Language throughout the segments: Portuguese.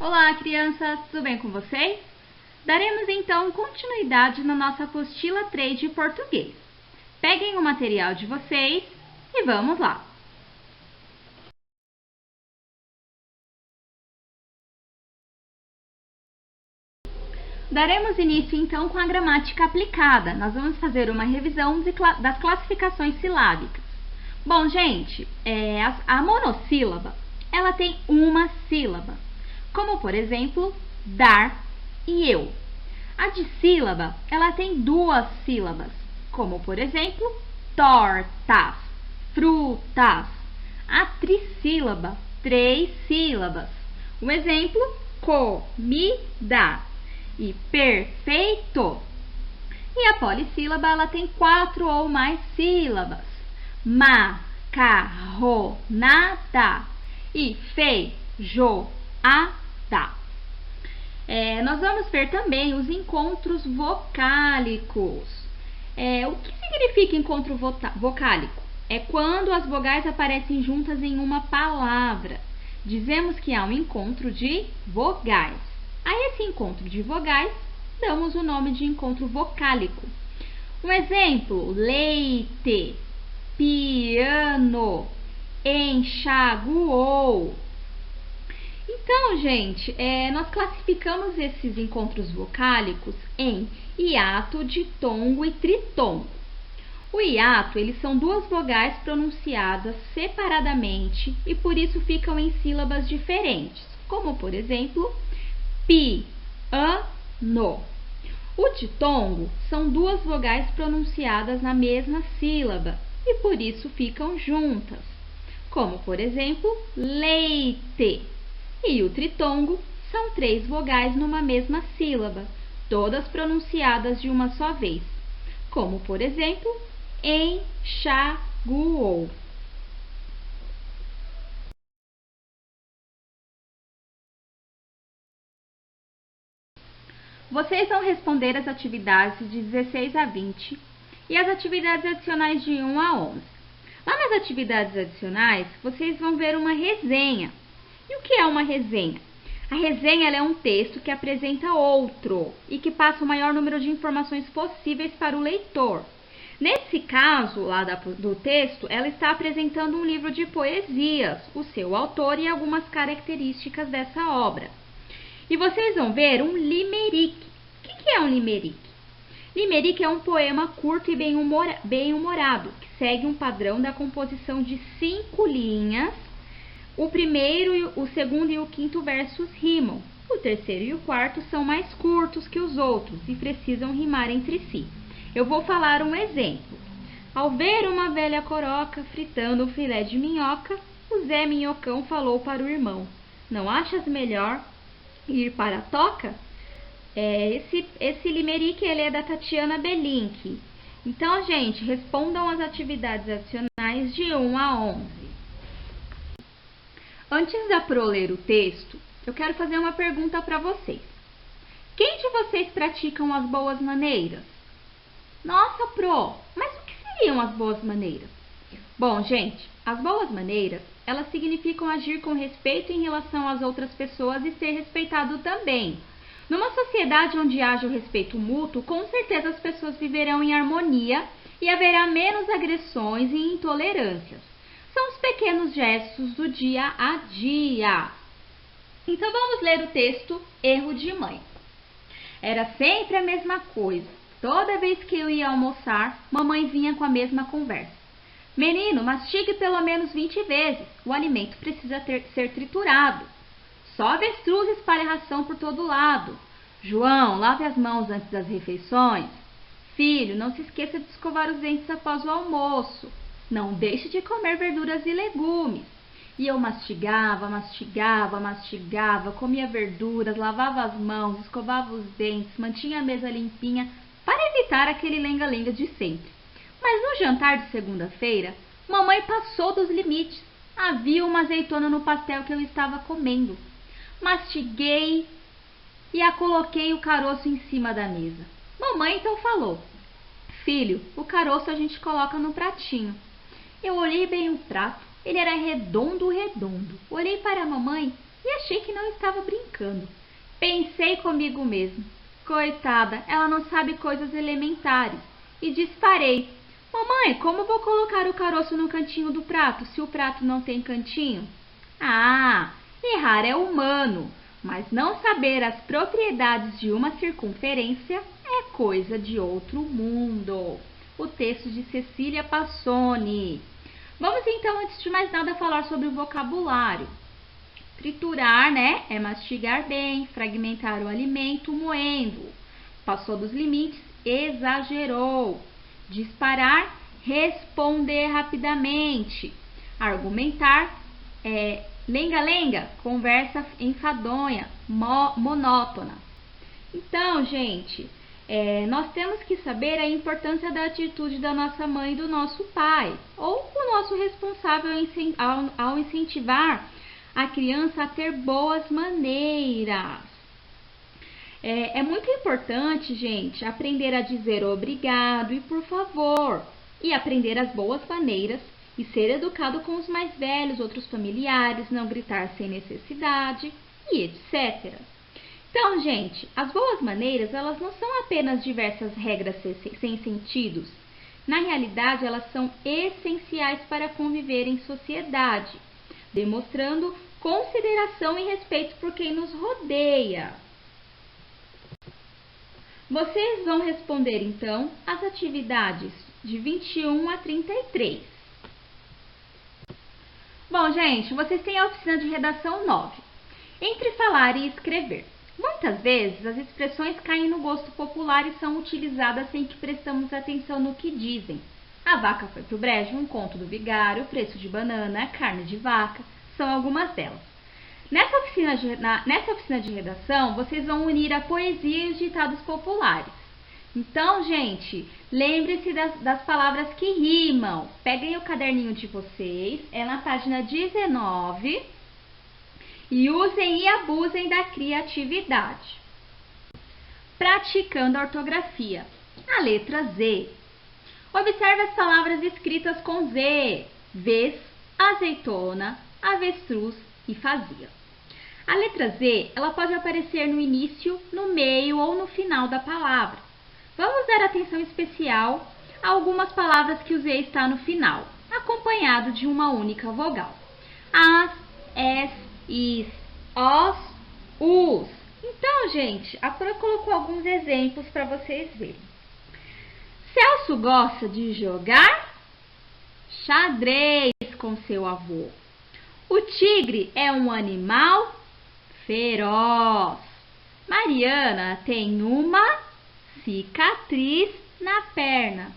Olá, crianças! Tudo bem com vocês? Daremos então continuidade na nossa apostila 3 de português. Peguem o material de vocês e vamos lá! Daremos início então com a gramática aplicada. Nós vamos fazer uma revisão das classificações silábicas. Bom, gente, a monossílaba, ela tem uma sílaba, como por exemplo, dar e eu. A dissílaba, ela tem duas sílabas, como por exemplo, tortas, frutas. A trissílaba, três sílabas. Um exemplo, comida e perfeito. E a polissílaba, ela tem 4 ou mais sílabas, macarronada e feijoada. Nós vamos ver também os encontros vocálicos. O que significa encontro vocálico? É quando as vogais aparecem juntas em uma palavra. Dizemos que há um encontro de vogais. A esse encontro de vogais, damos o nome de encontro vocálico. Um exemplo, leite, piano, enxaguou. Então, gente, nós classificamos esses encontros vocálicos em hiato, ditongo e tritongo. O hiato, eles são duas vogais pronunciadas separadamente e por isso ficam em sílabas diferentes, como por exemplo, piano. O ditongo são duas vogais pronunciadas na mesma sílaba e por isso ficam juntas, como por exemplo, leite. E o tritongo são 3 vogais numa mesma sílaba, todas pronunciadas de uma só vez, como por exemplo, enxaguou. Vocês vão responder as atividades de 16 a 20 e as atividades adicionais de 1 a 11. Lá nas atividades adicionais, vocês vão ver uma resenha. E o que é uma resenha? A resenha é um texto que apresenta outro e que passa o maior número de informações possíveis para o leitor. Nesse caso, lá do texto, ela está apresentando um livro de poesias, o seu autor e algumas características dessa obra. E vocês vão ver um limerick. O que é um limerick? Limerick é um poema curto e bem-humorado, que segue um padrão da composição de 5 linhas. O primeiro, o segundo e o quinto versos rimam. O terceiro e o quarto são mais curtos que os outros e precisam rimar entre si. Eu vou falar um exemplo. Ao ver uma velha coroca fritando um filé de minhoca, o Zé Minhocão falou para o irmão: não achas melhor ir para a toca? Esse limerick ele é da Tatiana Belink. Então, gente, respondam as atividades adicionais de 1 a 11. Antes da Pro ler o texto, eu quero fazer uma pergunta para vocês. Quem de vocês praticam as boas maneiras? Nossa, Pro, mas o que seriam as boas maneiras? Bom, gente, as boas maneiras, elas significam agir com respeito em relação às outras pessoas e ser respeitado também. Numa sociedade onde haja o respeito mútuo, com certeza as pessoas viverão em harmonia e haverá menos agressões e intolerâncias. São os pequenos gestos do dia a dia. Então vamos ler o texto Erro de Mãe. Era sempre a mesma coisa. Toda vez que eu ia almoçar, mamãe vinha com a mesma conversa. Menino, mastigue pelo menos 20 vezes. O alimento precisa ser triturado. Só avestruz espalha ração por todo lado. João, lave as mãos antes das refeições. Filho, não se esqueça de escovar os dentes após o almoço. Não deixe de comer verduras e legumes. E eu mastigava, comia verduras, lavava as mãos, escovava os dentes, mantinha a mesa limpinha para evitar aquele lenga-lenga de sempre. Mas no jantar de segunda-feira, mamãe passou dos limites. Havia uma azeitona no pastel que eu estava comendo. Mastiguei e a coloquei o caroço em cima da mesa. Mamãe então falou: filho, o caroço a gente coloca no pratinho. Eu olhei bem o prato, ele era redondo. Olhei para a mamãe e achei que não estava brincando. brincando. Pensei comigo mesmo. Coitada, ela não sabe coisas elementares. E disparei. Mamãe, como vou colocar o caroço no cantinho do prato, se o prato não tem cantinho? Ah, errar é humano, mas não saber as propriedades de uma circunferência é coisa de outro mundo. O texto de Cecília Passoni. Vamos então, antes de mais nada, falar sobre o vocabulário. Triturar, né, é mastigar bem, fragmentar o alimento moendo. Passou dos limites, exagerou. Disparar, responder rapidamente. Argumentar, lenga-lenga, conversa enfadonha, monótona. Então, gente, nós temos que saber a importância da atitude da nossa mãe e do nosso pai, ou o nosso responsável ao incentivar a criança a ter boas maneiras. É muito importante, gente, aprender a dizer obrigado e por favor, e aprender as boas maneiras e ser educado com os mais velhos, outros familiares, não gritar sem necessidade e etc. Então, gente, as boas maneiras, elas não são apenas diversas regras sem sentidos. Na realidade, elas são essenciais para conviver em sociedade, demonstrando consideração e respeito por quem nos rodeia. Vocês vão responder, então, as atividades de 21 a 33. Bom, gente, vocês têm a oficina de redação 9. Entre falar e escrever. Muitas vezes, as expressões caem no gosto popular e são utilizadas sem que prestamos atenção no que dizem. A vaca foi pro brejo, um conto do vigário, o preço de banana, a carne de vaca, são algumas delas. Nessa oficina de redação, vocês vão unir a poesia e os ditados populares. Então, gente, lembre-se das palavras que rimam. Peguem o caderninho de vocês, é na página 19, e usem e abusem da criatividade. Praticando a ortografia. A letra Z. Observe as palavras escritas com Z. Vez, azeitona, avestruz e fazia. A letra Z, ela pode aparecer no início, no meio ou no final da palavra. Vamos dar atenção especial a algumas palavras que o Z está no final, acompanhado de uma única vogal. As, es, is, os, us. Então, gente, a Cora colocou alguns exemplos para vocês verem. Celso gosta de jogar xadrez com seu avô. O tigre é um animal feroz. Mariana tem uma cicatriz na perna.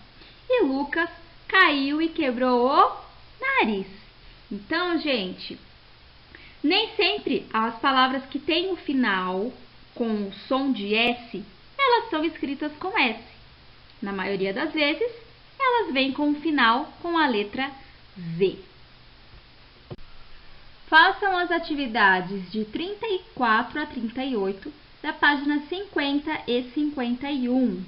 E Lucas caiu e quebrou o nariz. Então, gente, nem sempre as palavras que têm o final com o som de S, elas são escritas com S. Na maioria das vezes, elas vêm com o final com a letra Z. Façam as atividades de 34 a 38 da página 50 e 51.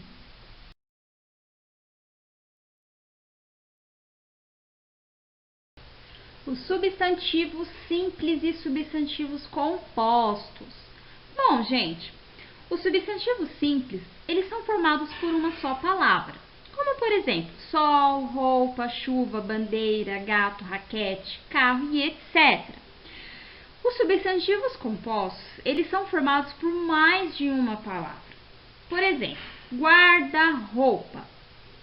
Os substantivos simples e substantivos compostos. Bom, gente, os substantivos simples, eles são formados por uma só palavra. Como, por exemplo, sol, roupa, chuva, bandeira, gato, raquete, carro e etc. Os substantivos compostos, eles são formados por mais de uma palavra. Por exemplo, guarda-roupa.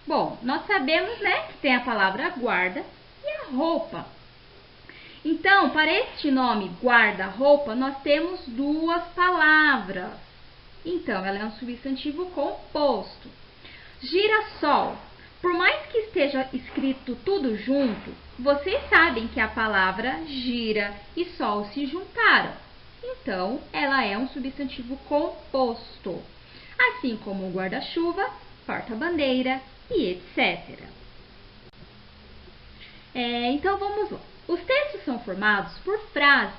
Bom, nós sabemos, né, que tem a palavra guarda e a roupa. Então, para este nome guarda-roupa, nós temos duas palavras. Então, ela é um substantivo composto. Girassol. Por mais que esteja escrito tudo junto, vocês sabem que a palavra gira e sol se juntaram. Então, ela é um substantivo composto. Assim como o guarda-chuva, porta-bandeira e etc. Então, vamos lá. Os textos são formados por frases.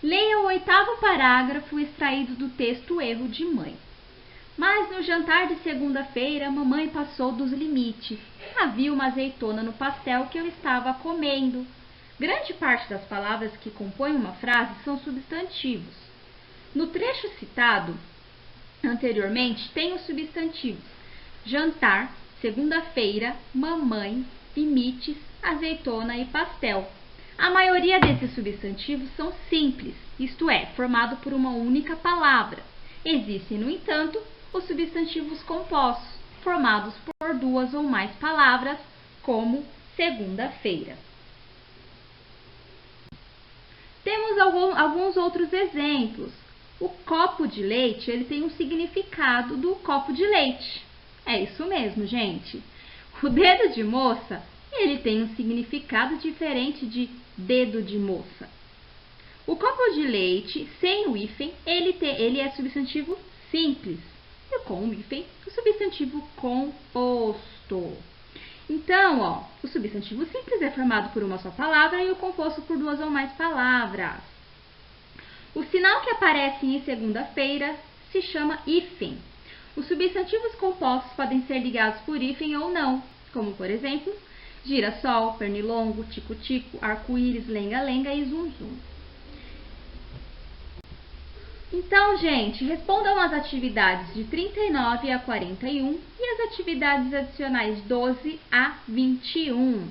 Leia o 8º parágrafo extraído do texto Erro de Mãe. Mas no jantar de segunda-feira, a mamãe passou dos limites. Havia uma azeitona no pastel que eu estava comendo. Grande parte das palavras que compõem uma frase são substantivos. No trecho citado anteriormente, tem os substantivos jantar, segunda-feira, mamãe, limites, azeitona e pastel. A maioria desses substantivos são simples, isto é, formado por uma única palavra. Existem, no entanto, os substantivos compostos, formados por duas ou mais palavras, como segunda-feira. Temos alguns outros exemplos. O copo de leite, ele tem um significado do copo de leite. É isso mesmo, gente. O dedo de moça, ele tem um significado diferente de dedo de moça. O copo de leite, sem o hífen, ele é substantivo simples. E com o hífen, o substantivo composto. Então, o substantivo simples é formado por uma só palavra e o composto por duas ou mais palavras. O sinal que aparece em segunda-feira se chama hífen. Os substantivos compostos podem ser ligados por hífen ou não, como por exemplo, girassol, pernilongo, tico-tico, arco-íris, lenga-lenga e zum-zum. Então, gente, respondam as atividades de 39 a 41 e as atividades adicionais 12 a 21.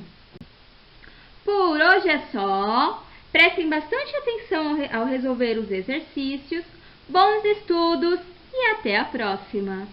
Por hoje é só. Prestem bastante atenção ao resolver os exercícios. Bons estudos e até a próxima!